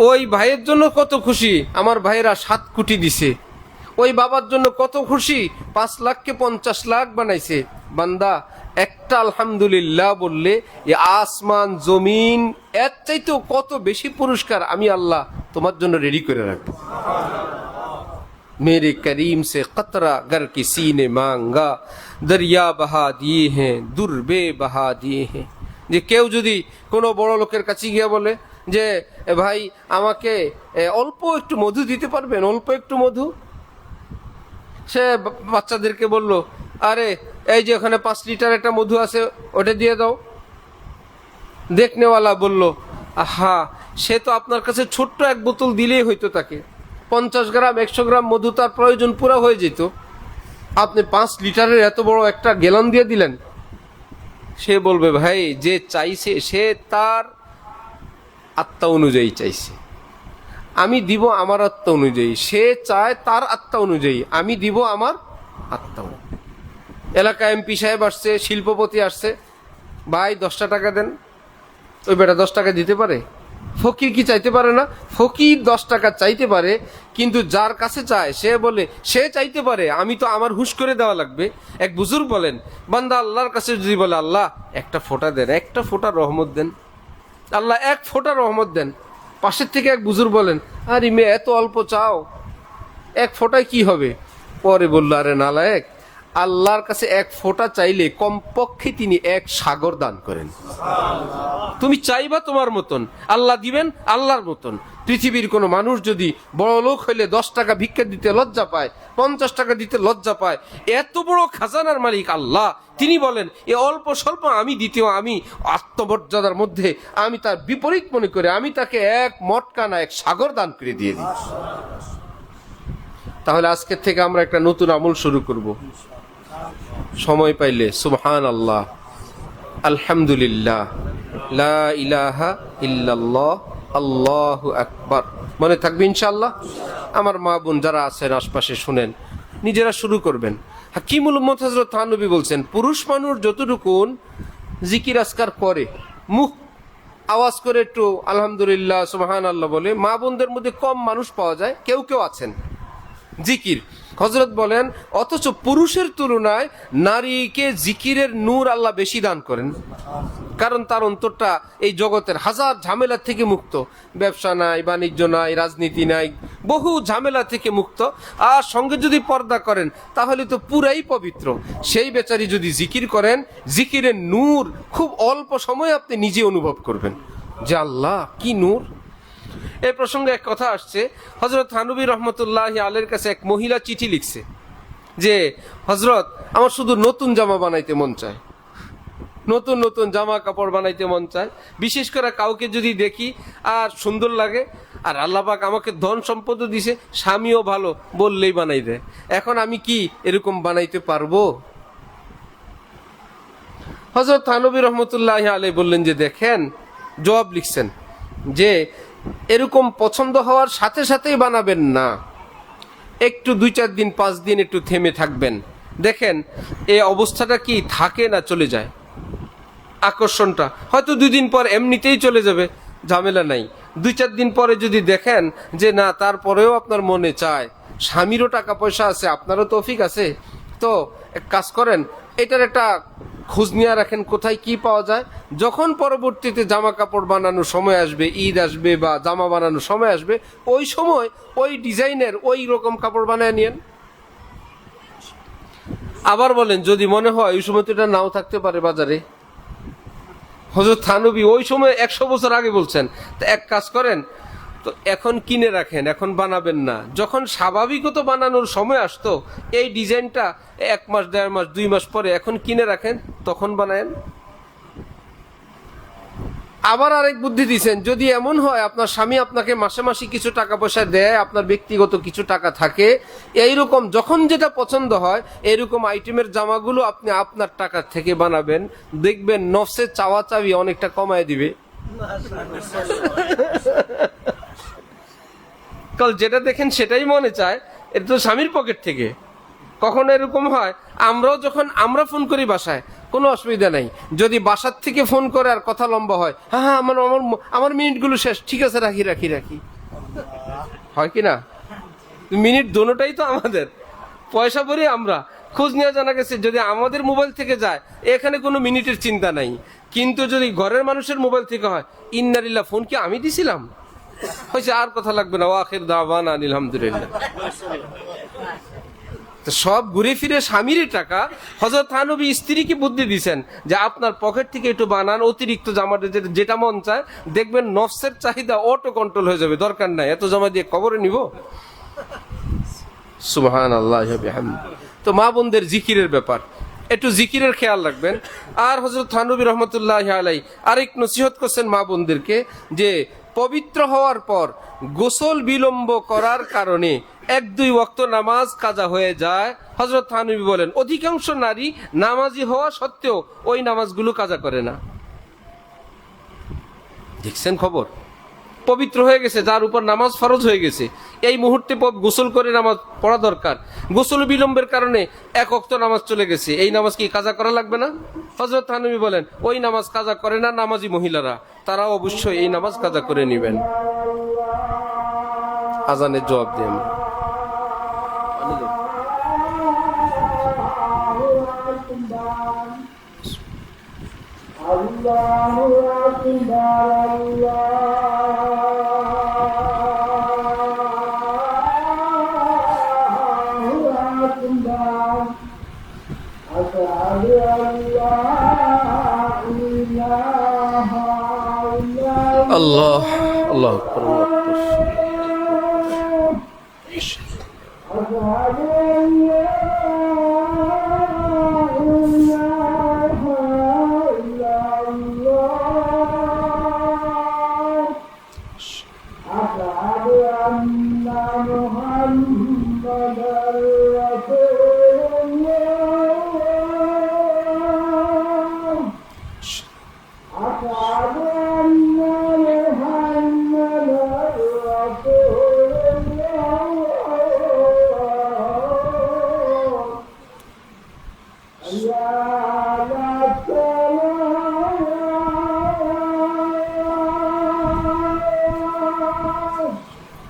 ওই ভাইয়ের জন্য কত খুশি, আমার ভাইয়েরা 7 কোটি দিছে। ওই বাবার জন্য কত খুশি, 5 লাখকে 50 লাখ বানাইছে। বান্দা একটা আলহামদুলিল্লাহ বললে এ আসমান জমিন এর চাইতেও কত বেশি পুরস্কার আমি আল্লাহ তোমার জন্য রেডি করে রাখবো। मेरे करीम से कतरा गर किसी ने मांगा दरिया बहा दिए हैं दुर्बे बहा दिए हैं। যে কেউ যদি কোনো বড় লোকের কাছে গিয়ে বলে যে ভাই আমাকে অল্প একটু মধু দিতে পারবেন, অল্প একটু মধু, সে বাচ্চাদেরকে বলল আরে এই যে ওখানে 5 লিটার একটা মধু আছে ওটা দিয়ে দাও। দেখনেওয়ালা বলল আহা, সে তো আপনার কাছে ছোট্ট 1 বোতল দিলেই হইতো, তাকে 50 গ্রাম 100 গ্রাম মধু তার প্রয়োজন পুরো হয়ে যেত, আপনি 5 লিটারের এত বড় একটা গ্যালন দিয়ে দিলেন। সে বলবে ভাই যে চাইছে সে তার আত্মা অনুযায়ী চাইছে, আমি দিব আমার আত্মা অনুযায়ী, সে চায় তার আত্মা অনুযায়ী, আমি দিব আমার আত্মা অনুযায়ী। এলাকা এমপি সাহেব আসছে, শিল্পপতি আসছে, ভাই 10টা টাকা দেন, ওই বেটা 10 টাকা দিতে পারে? ফকির কি চাইতে পারে না? ফকির 10 টাকা চাইতে পারে, কিন্তু যার কাছে চায় সে বলে সে চাইতে পারে, আমি তো আমার হুশ করে দেওয়া লাগবে। এক বুজুর্গ বলেন বান্দা আল্লাহর কাছে যদি বলে আল্লাহ একটা ফোঁটা দেন, একটা ফোঁটা রহমত দেন, আল্লাহ 1 ফোঁটা রহমত দেন। পাশের থেকে এক বুজুর্গ বলেন আরে মেয়ে এত অল্প চাও, 1 ফোঁটায় কি হবে? পরে বলল আরে নালায়েক, আল্লাহর কাছে এক ফোঁটা চাইলে কমপক্ষে তিনি এক সাগর দান করেন। তুমি চাইবা তোমার মতন, আল্লাহ দিবেন আল্লাহর মতন। পৃথিবীর কোনো মানুষ যদি বড় লোক হইলে 10 টাকা ভিক্ষা দিতে লজ্জা পায়, 50 টাকা দিতে লজ্জা পায়, এত বড় খাজানার মালিক আল্লাহ, তিনি বলেন এ অল্প স্বল্প আমি দিতেও আমি আত্মমর্যাদার মধ্যে আমি তার বিপরীত মনে করে আমি তাকে এক মটকানা এক সাগর দান করে দিয়ে দিই। তাহলে আজকের থেকে আমরা একটা নতুন আমল শুরু করব। সময় পাইলে সুবহান আল্লাহ, আলহামদুলিল্লাহ, লা ইলাহা ইল্লাল্লাহ, আল্লাহু আকবার মনে থাকবে ইনশাআল্লাহ। আমার মা বোন যারা আছেন আশপাশে শুনেন, নিজেরা শুরু করবেন। হাকিমুল উম্মত হযরত থানবী বলছেন, পুরুষ মানুষ যতটুকুন জিকির আজকার করে, মুখ আওয়াজ করে একটু আলহামদুলিল্লাহ সুবহান আল্লাহ বলে, মা বোনদের মধ্যে কম মানুষ পাওয়া যায়। কেউ কেউ আছেন জিকির, হযরত বলেন, অথচ পুরুষের তুলনায় নারীকে জিকিরের নূর আল্লাহ বেশি দান করেন। কারণ তার অন্তরটা এই জগতের হাজার ঝামেলা থেকে মুক্ত, ব্যবসা নাই, বাণিজ্য নাই, রাজনীতি নাই, বহু ঝামেলা থেকে মুক্ত। আর সঙ্গে যদি পর্দা করেন তাহলে তো পুরাই পবিত্র। সেই বেচারি যদি জিকির করেন, জিকিরের নূর খুব অল্প সময় আপনি নিজে অনুভব করবেন যে আল্লাহ কি নূর। এই প্রসঙ্গে এক কথা আসছে, হযরত থানবী রহমতুল্লাহ আলাইহির কাছে এক মহিলা চিঠি লিখছে যে হযরত আমার শুধু নতুন জামা বানাইতে মন চায়, নতুন নতুন জামা কাপড় বানাইতে মন চায়, বিশেষ করে কাউকে যদি দেখি আর সুন্দর লাগে, আর আল্লাহ পাক আমাকে ধন সম্পদও দিছে, স্বামীও ভালো, বললেই বানাই দেয়। এখন আমি কি এরকম বানাইতে পারবো? হযরত থানবী রহমতুল্লাহ আলাইহি বললেন যে দেখেন, জবাব লিখছেন যে এরকম পছন্দ হওয়ার সাথে সাথেই বানাবেন না, একটু 2-4 দিন 5 দিন একটু থেমে থাকবেন, দেখেন এই অবস্থাটা কি থাকে না চলে যায়। আকর্ষণটা হয়তো 2 দিন পর এমনিতেই চলে যাবে, ঝামেলা নাই। 2-4 দিন পরে যদি দেখেন যে না, তারপরেও আপনার মনে চায়, স্বামীরও টাকা পয়সা আছে, আপনারও তৌফিক আছে, তো এক কাজ করেন, এটার একটা খোঁজ নিয়ে রাখেন কোথায় কি পাওয়া যায়। যখন পরবর্তীতে জামা কাপড় বানানোর সময় আসবে, ঈদ আসবে বা জামা বানানোর সময় আসবে, ওই সময় ওই ডিজাইনের ওই রকম কাপড় বানায় নিয়েন। আবার বলেন, যদি মনে হয় ওই সময় তো এটা নাও থাকতে পারে বাজারে। হযরত থানবী ওই সময় 100 বছর আগে বলছেন। তো এক কাজ করেন, তো এখন কিনে রাখেন, এখন বানাবেন না। যখন স্বাভাবিকত বানানোর সময় আসতো এই ডিজাইনটা 1 মাস 1.5 মাস 2 মাস পরে, এখন কিনে রাখেন, তখন বানায়েন। আবার আরেক বুদ্ধি দিয়েছেন, যদি এমন হয় আপনার স্বামী আপনাকে মাসে মাসে কিছু টাকা পয়সা দেয়, আপনার ব্যক্তিগত কিছু টাকা থাকে, এইরকম যখন যেটা পছন্দ হয় এইরকম আইটেমের জামাগুলো আপনি আপনার টাকা থেকে বানাবেন, দেখবেন নফসের চাওয়া চাবি অনেকটা কমায় দিবে। কাল যেটা দেখেন সেটাই মনে চায়, এটা তো স্বামীর পকেট থেকে। কখনো এরকম হয়, আমরাও যখন আমরা ফোন করি বাসায়, কোনো অসুবিধা নাই, যদি বাসার থেকে ফোন করে আর কথা লম্বা হয়, হ্যাঁ হ্যাঁ আমার মিনিটগুলো শেষ, ঠিক আছে রাখি রাখি রাখি, হয় কি না? মিনিট দোনোটাই তো আমাদের, পয়সা ভরি আমরা। খোঁজ নিয়ে জানা গেছে যদি আমাদের মোবাইল থেকে যায় এখানে কোনো মিনিটের চিন্তা নাই, কিন্তু যদি ঘরের মানুষের মোবাইল থেকে হয়, ইন্নালিল্লাহ, ফোন কি আমি দিছিলাম, হয়েছে, আর কথা লাগবে না, আখির দাওয়ানা আলহামদুলিল্লাহ। তো সব ঘুরে ফিরে স্বামীর টাকা। হযরত থানবী স্ত্রীকে বুদ্ধি দিয়েছেন যে আপনার পকেট থেকে একটু বানান, অতিরিক্ত জামাটা যেটা মন চায়, দেখবেন নফসের চাহিদা অটো কন্ট্রোল হয়ে যাবে, দরকার নাই এত জামা দিয়ে কবরে নিব। সুবহানাল্লাহ বিহামদিহি। তো মা বোনদের জিকিরের ব্যাপার, একটু জিকিরের খেয়াল রাখবেন। আর হযরত থানবী রহমতুল্লাহ আলাইহি আরেক নসিহত করছেন মা বোনদেরকে যে পবিত্র হওয়ার পর গোসল বিলম্ব করার কারণে 1-2 ওয়াক্ত নামাজ কাজা হয়ে যায়। হযরত থানবী বলেন অধিকাংশ নারী নামাজি হওয়া সত্ত্বেও ওই নামাজগুলো কাজা করে না। দেখছেন খবর, পবিত্র হয়ে গেছে, যার উপর নামাজ ফরজ হয়ে গেছে, এই মুহূর্তে গোসল করে নামাজ পড়া দরকার, গোসল বিলম্বের কারণে 1 ওয়াক্ত নামাজ চলে গেছে, এই নামাজ কি কাজা করা লাগবে না? হযরত থানবী বলেন ওই নামাজ কাজা করে না নামাজি মহিলারা, তারা অবশ্যই এই নামাজ কাজা করে নেবেন। আজানের জবাব দেন। আল্লাহু আকবার। আল্লাহ আল্লাহ আকবার, আল্লাহু আকবার।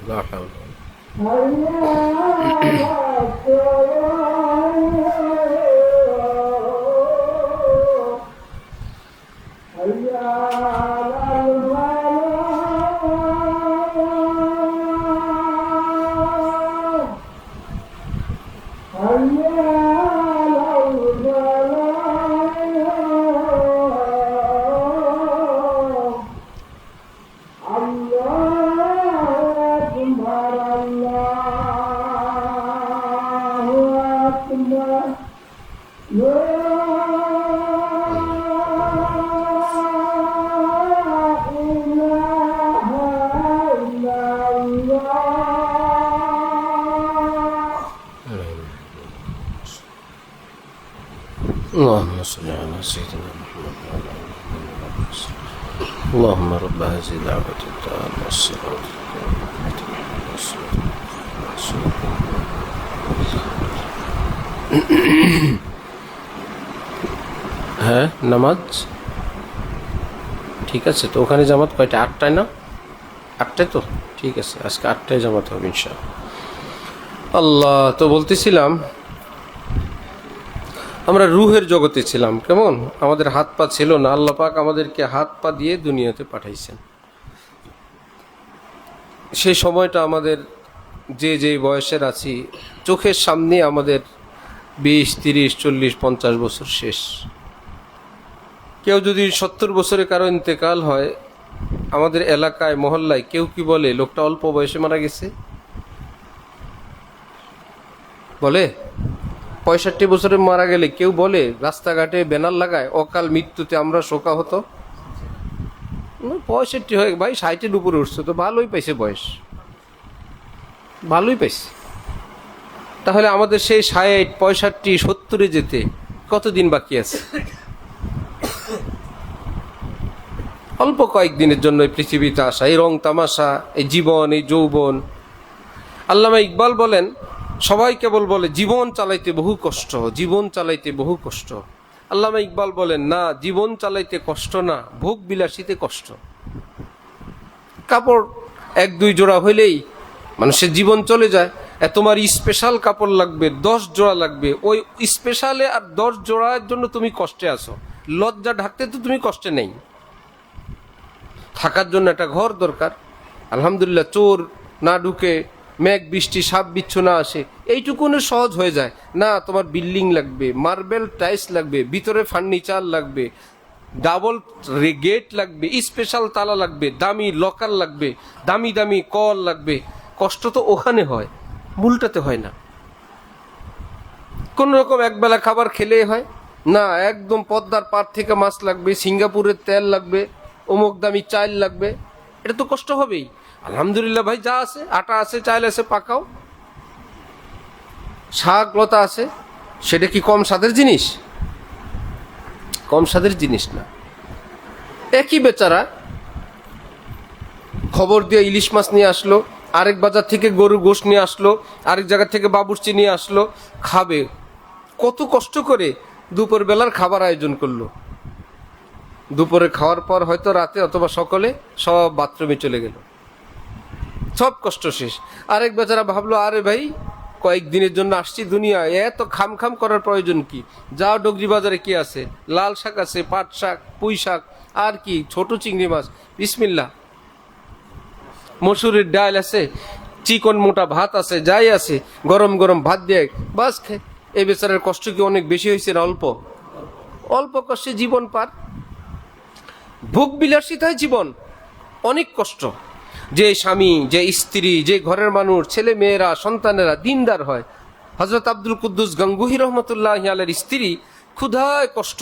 لا حول اللهم صل على سيدنا محمد وعلى آله وصحبه. اللهم رب هذه الدعوة التامة والصلاة হ্যাঁ, নামাজ ঠিক আছে তো। ওখানে জামাত কয়টা? 8টায় না? 8টায় তো ঠিক আছে, আজকে 8টায় জামাত হবে ইনশাআল্লাহ। আল্লাহ, তো বলতেছিলাম আমরা রুহের জগতে ছিলাম, কেমন আমাদের হাত পা ছিল না, আল্লাহ পাক আমাদেরকে হাত পা দিয়ে দুনিয়াতে পাঠাইছেন। সেই সময়টা আমাদের যে বয়সের আছি, চোখের সামনে আমাদের 20, 30, 40, 50 বছর শেষ। কেউ যদি 70 বছরে কারো ইন্তেকাল হয়, আমাদের এলাকায় মহল্লায় কেউ কি বলে লোকটা অল্প বয়সে মারা গেছে? বলে? 65 বছরে মারা গেলে কেউ বলে? রাস্তাঘাটে ব্যানার লাগায় অকাল মৃত্যুতে আমরা শোকাহত। 65 হয়ে ভাই 60-এর উপরে উঠছে তো ভালোই পাইছে, বয়স ভালোই পাইছে। তাহলে আমাদের সেই 60, 65, 70-এ যেতে কতদিন বাকি আছে? অল্প কয়েকদিনের জন্য এই পৃথিবীতে আসা, এই রং তামাশা, এই জীবন, এই যৌবন। আল্লামা ইকবাল বলেন, সবাই কেবল বলে জীবন চালাইতে বহু কষ্ট, জীবন চালাইতে বহু কষ্ট। আল্লামা ইকবাল বলেন, না, জীবন চালাইতে কষ্ট না, ভোগ বিলাসিতে কষ্ট। কাপড় 1-2 জোড়া হইলেই মানুষের জীবন চলে যায়। তোমার স্পেশাল কাপড় লাগবে 10 জোড়া লাগবে, ওই স্পেশালে আর 10 জোড়ার জন্য তুমি কষ্টে আছো। লজ্জা ঢাকতে তো তুমি কষ্টে নেই। থাকার জন্য একটা ঘর দরকার, আলহামদুলিল্লাহ চোর না ঢুকে, মেঘ বৃষ্টি সাপ বিচ্ছু না আসে, এইটুকুনে সহজ হয়ে যায়। না, তোমার বিল্ডিং লাগবে, মার্বেল টাইলস লাগবে, ভিতরে ফার্নিচার লাগবে, ডাবল গেট লাগবে, স্পেশাল তালা লাগবে, দামি লকার লাগবে, দামি দামি কল লাগবে। কষ্ট তো ওখানে হয়, মূলটাতে হয় না। কোন রকম একবেলা খাবার খেলেই হয় না, একদম পদ্মার পাড় থেকে মাছ লাগবে, সিঙ্গাপুরের তেল লাগবে, অমুক দামি চাল লাগবে। এটা তো কষ্ট হবেই। আলহামদুলিল্লাহ ভাই, যা আছে, আটা আছে, চাল আছে, পাকাও, শাক লতা আছে, সেটা কি কম স্বাদের জিনিস? কম স্বাদের জিনিস না। একই বেচারা খবর দিয়ে ইলিশ মাছ নিয়ে আসলো, আরেক বাজার থেকে গরু গোশত নিয়ে আসলো, আরেক জায়গা থেকে বাবুর্চি নিয়ে আসলো, খাবে। কত কষ্ট করে দুপুর বেলার খাবার আয়োজন করলো। দুপুরে খাওয়ার পর হয়তো রাতে অথবা সকালে সব বাথরুমে চলে গেল, সব কষ্ট শেষ। আরেক বেচারা ভাবলো, আরে ভাই কয়েকদিনের জন্য আসছি দুনিয়ায়, এত খাম করার প্রয়োজন কি? যাও ডগরি বাজারে কি আছে, লাল শাক আছে, পাট শাক, পুঁই শাক, আর কি ছোট চিংড়ি মাছ, বিসমিল্লাহ, মসুরের ডাল আছে, চিকন মোটা ভাত আছে, যাই আছে, গরম গরম ভাত দিয়ে বাস এই বেচারার কষ্ট কি অনেক বেশি হয়েছে না অল্প? অল্প কষ্টে জীবন পার। ভোগ বিলাসিতায় জীবন, অনেক কষ্ট। যে স্বামী, যে স্ত্রী, যে ঘরের মানুষ, ছেলে মেয়েরা, সন্তানেরা দিনদার হয়। হযরত আব্দুল কুদ্দুস গাঙ্গুহি রহমতুল্লাহি আলাইহির স্ত্রী ক্ষুধায় কষ্ট,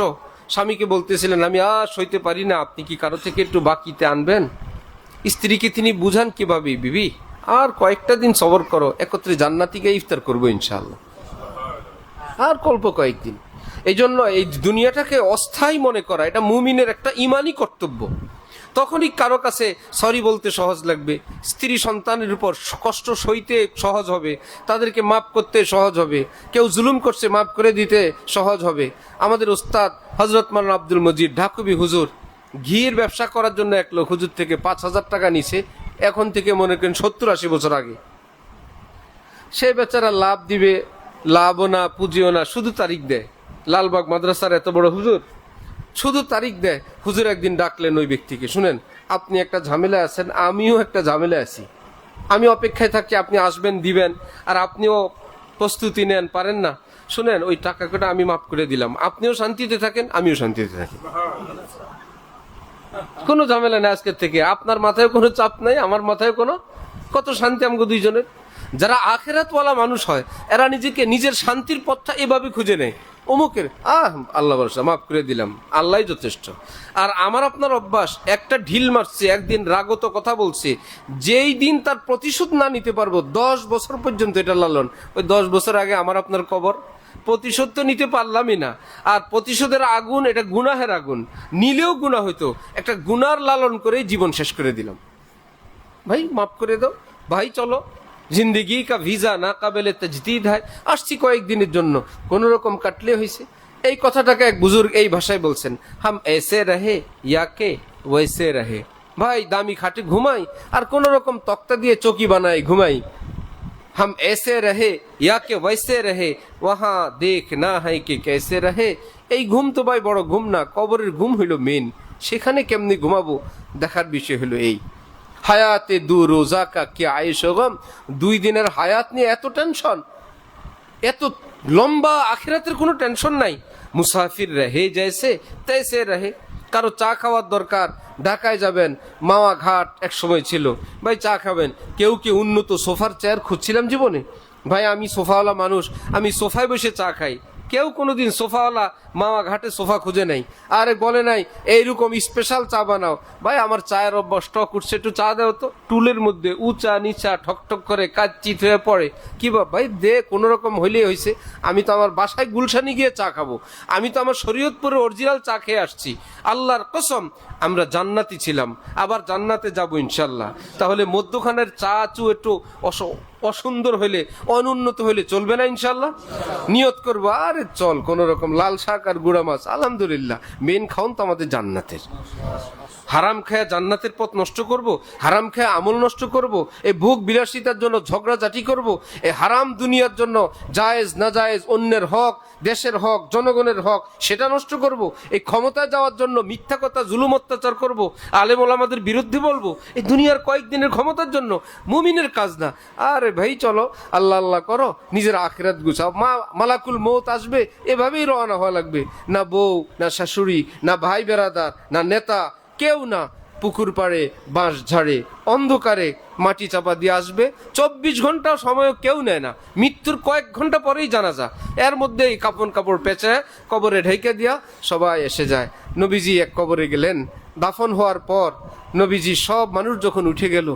স্বামীকে বলতেছিলেন আমি আর সইতে পারি না, আপনি কি কারো থেকে একটু বাকিতে আনবেন? স্ত্রীকে তিনি বুঝান কিভাবে, বিবি আর কয়েকটা দিন সবর করো, একত্রে জান্নাতিকে ইফতার করবো ইনশাআল্লাহ, আর অল্প কয়েকদিন। এই জন্য এই দুনিয়াটাকে অস্থায়ী মনে করা এটা মুমিনের একটা ইমানি কর্তব্য। তখনই কারো কাছে সরি বলতে সহজ লাগবে, স্ত্রী সন্তানের উপর কষ্ট সইতে সহজ হবে, তাদেরকে মাফ করতে সহজ হবে, কেউ জুলুম করছে মাফ করে দিতে সহজ হবে। আমাদের ওস্তাদ হযরত মাওলানা আব্দুল মজিদ ঢাকুবি হুজুর ঘিয়ের ব্যবসা করার জন্য এক লোক হুজুর থেকে 5,000 টাকা নিছে, এখন থেকে মনে করেন 70-80 বছর আগে। সে বেচারা লাভ দিবে, লাভও না পুঁজিও না, শুধু তারিখ দেয়। লালবাগ মাদ্রাসার এত বড় হুজুর শুধু তারিখ দেয়। হুজুর একদিন ডাকলেন ওই ব্যক্তিকে, শুনেন আপনি একটা ঝামেলা আছেন, আমিও একটা ঝামেলা আছি, আমি অপেক্ষায় থাকি আপনি আসবেন দিবেন, আর আপনিও প্রস্তুতি নেন, পারেন না, শুনেন ওই টাকা কটা আমি মাফ করে দিলাম, আপনিও শান্তিতে থাকেন আমিও শান্তিতে থাকি, কোনো ঝামেলা নেই আজকের থেকে, আপনার মাথায় কোনো চাপ নাই, আমার মাথায় কোনো, কত শান্তি আমাকে দুইজনের। যারা আখেরাতওয়ালা মানুষ হয় এরা নিজেকে নিজের শান্তির পথটা এভাবে খুঁজে নেয়, অমুকের আল্লাহ ভরসা মাফ করে দিলাম, আল্লাহই যথেষ্ট। আর আমার আপনার অভ্যাস, একটা ঢিল মারছে, একদিন রাগত কথা বলছে, যেই দিন তার প্রতিশোধ না নিতে পারবো 10 বছর পর্যন্ত এটা লালন। ওই 10 বছর আগে আমার আপনার কবর, প্রতিশোধ তো নিতে পারলামই না। আর প্রতিশোধের আগুন এটা গুনাহের আগুন, নিলেও গুনাহ হইতো, একটা গুনার লালন করেই জীবন শেষ করে দিলাম। ভাই মাফ করে দাও, ভাই চলো, জিন্দগি কা ভিসা না কাবেলে তাজদীদ হয়, আসছি কয়েকদিনের জন্য, কোন রকম কাটলে হয়েছে। এই কথাটাকে এক বুজুর্গ এই ভাষায় বলছেন, হাম এসে রহে ইয়াকে ওয়েসে রহে। ভাই দামি খাটে ঘুমাই আর কোন রকম তক্তা দিয়ে চকি বানাই ঘুমাই, हम ऐसे रहे या के वैसे रहे वहां देखना है कि कैसे रहे। এই ঘুম তো ভাই বড় ঘুম না, কবরের ঘুম হইল মেন, সেখানে কেমনি ঘুমাবো দেখার বিষয় হলো এই। হায়াতে দু রোজা কা কি আয়েশ গম, 2 দিনের হায়াত নিয়ে এত টেনশন, এত লম্বা আখিরাতের কোনো টেনশন নাই। মুসাফির রহে জैसे তैसे রহে, কারো চা খাওয়ার দরকার, ঢাকায় যাবেন, মাওয়া ঘাট এক সময় ছিল, ভাই চা খাবেন, কেউ কি উন্নত সোফার চেয়ার খুঁজছিলাম জীবনে, ভাই আমি সোফাওয়ালা মানুষ, আমি সোফায় বসে চা খাই, কেউ কোনোদিন সোফাওয়ালা মাওয়া ঘাটে সোফা খুঁজে নাই, আরে বলে নাই এইরকম স্পেশাল চা বানাও, ভাই আমার চায়ের অভ্যাস, স্টক উঠছে একটু চা দাও তো, টুলের মধ্যে উঁচা নিচা ঠকঠক করে কাজ চিত হয়ে পড়ে, কি ভাই দে কোনো রকম হইলেই হয়েছে, আমি তো আমার বাসায় গুলশানি গিয়ে চা খাবো, আমি তো আমার শরীয়তপুরে অরিজিনাল চা খেয়ে আসছি, আল্লাহর কসম আমরা জান্নাতি ছিলাম, আবার জান্নাতে যাবো ইনশাল্লাহ। তাহলে মধ্যখানের চা চু একটু অসুন্দর হইলে, অনুন্নত হইলে চলবে না ইনশাল্লাহ। নিয়ত করবো আরে চল কোন রকম লাল শাক আর গুড়া মাছ, আলহামদুলিল্লাহ মেন খাওন তো আমাদের জান্নাতের। হারাম খায়া জান্নাতের পথ নষ্ট করব, হারাম খায়া আমল নষ্ট করব, এই ভোগ বিলাসিতার জন্য ঝগড়াঝাটি করব, এই হারাম দুনিয়ার জন্য জায়েজ না জায়েজ, অন্যের হক, দেশের হক, জনগণের হক সেটা নষ্ট করব, এই ক্ষমতায় যাওয়ার জন্য মিথ্যা কথা জুলুম অত্যাচার করব, আলেম ওলামাদের বিরুদ্ধে বলবো, এই দুনিয়ার কয়েকদিনের ক্ষমতার জন্য, মুমিনের কাজ না। আরে ভাই চলো আল্লাহ আল্লাহ করো, নিজের আখিরাত গুছাও, মালাকুল মৌত আসবে, এভাবেই রওনা হওয়া লাগবে। না বউ, না শাশুড়ি, না ভাই বেরাদার, না নেতা, কেউ না, পুকুর পাড়ে বাঁশ ঝাড়ে অন্ধকারে মাটি চাপা দিয়ে আসবে, 24 ঘন্টা সময় কেউ নেয় না, মৃত্যুর কয়েক ঘন্টা পরেই জানাজা, এর মধ্যেই কাপড় পেঁচায় কবরে ঢেকে দিয়া সবাই এসে যায়। নবীজি এক কবরে গেলেন, দাফন হওয়ার পর নবীজি সব মানুষ যখন উঠে গেল,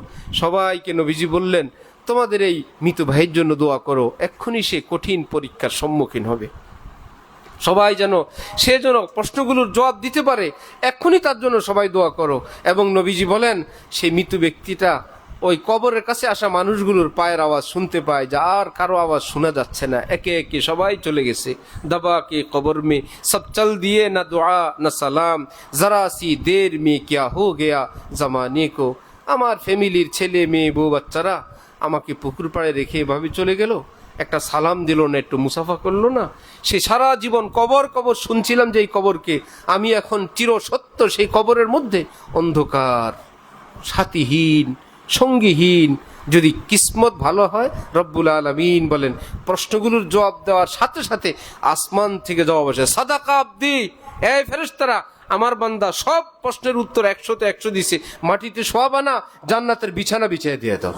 সবাইকে নবীজি বললেন তোমাদের এই মৃত ভাইয়ের জন্য দোয়া করো, এক্ষুনি সে কঠিন পরীক্ষার সম্মুখীন হবে, সবাই যেন সে যেন প্রশ্নগুলোর জবাব দিতে পারে, এক্ষুনি তার জন্য সবাই দোয়া করো। এবং নবীজি বলেন সেই মৃত ব্যক্তিটা ওই কবরের কাছে আসা মানুষগুলোর পায়ের আওয়াজ শুনতে পায়, যা আর কারো আওয়াজ শোনা যাচ্ছে না, একে একে সবাই চলে গেছে। দবা কে কবর মে সব চল দিয়ে, না দোয়া না সালাম, জরা সি দের মে ক্যা হো গয়া জামানে কো। আমার ফ্যামিলির ছেলে মেয়ে বউ বাচ্চারা আমাকে পুকুর পাড়ে রেখে এভাবে চলে গেল, একটা সালাম দিল না, একটু মুসাফা করলো না। সে সারা জীবন কবর কবর শুনছিলাম যে এই কবরকে, আমি এখন চিরসত্য সেই কবরের মধ্যে অন্ধকার, সাথীহীন, সঙ্গীহীন, যদি কিসমত ভালো হয়, রব্বুল আলামিন বলেন প্রশ্নগুলোর জবাব দেওয়ার সাথে সাথে আসমান থেকে জবাব আসে, সাদাকা আব্দি, এই ফেরেশতারা আমার বান্দা সব প্রশ্নের উত্তর 100-তে 100 দিছে, মাটিতে শোয়াবা না, জান্নাতের বিছানা বিছিয়ে দিয়ে দাও।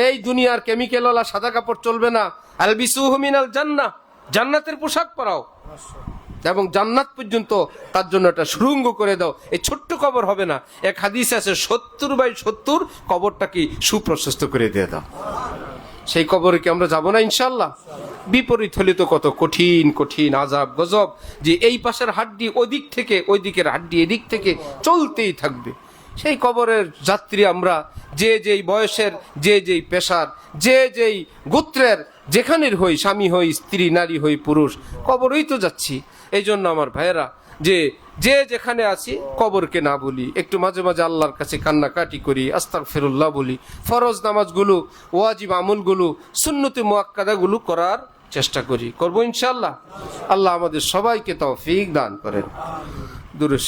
এই দুনিয়ার কেমিক্যাল ওয়ালা সাদা কাপড় চলবে না, আলবিসুহু মিনাল জান্নাহ, জান্নাতের পোশাক পরাও এবং জান্নাত পর্যন্ত তার জন্য একটা সুড়ঙ্গ করে দাও। এই ছোট্ট কবর হবে না, এক হাদিস আছে 70/70 কবরটাকে সুপ্রশস্ত করে দিয়ে দাও। সেই কবরে কি আমরা যাব না ইনশাআল্লাহ? বিপরীত হলে তো কত কঠিন কঠিন আযাব গজব, যে এই পাশের হাড্ডি ওদিক থেকে, ওই দিকের হাড্ডি এদিক থেকে চলতেই থাকবে। সেই কবরের যাত্রী আমরা, যে যেই বয়সের, যে যেই পেশার, যে যেই গোত্রের, যেখানের হই, স্বামী হই, স্ত্রী, নারী হই, পুরুষ, কবরই তো যাচ্ছি। এই জন্য আমার ভাইয়েরা, যে যেখানে আছি কবরকে না বলি, একটু মাঝে মাঝে আল্লাহর কাছে কান্নাকাটি করি, আস্তাগফিরুল্লাহ বলি, ফরজ নামাজগুলো, ওয়াজিব আমলগুলো, সুন্নতে মুআক্কাদাগুলো করার চেষ্টা করি, করবো ইনশাআল্লাহ। আল্লাহ আমাদের সবাইকে তৌফিক দান করেন। দুরূদ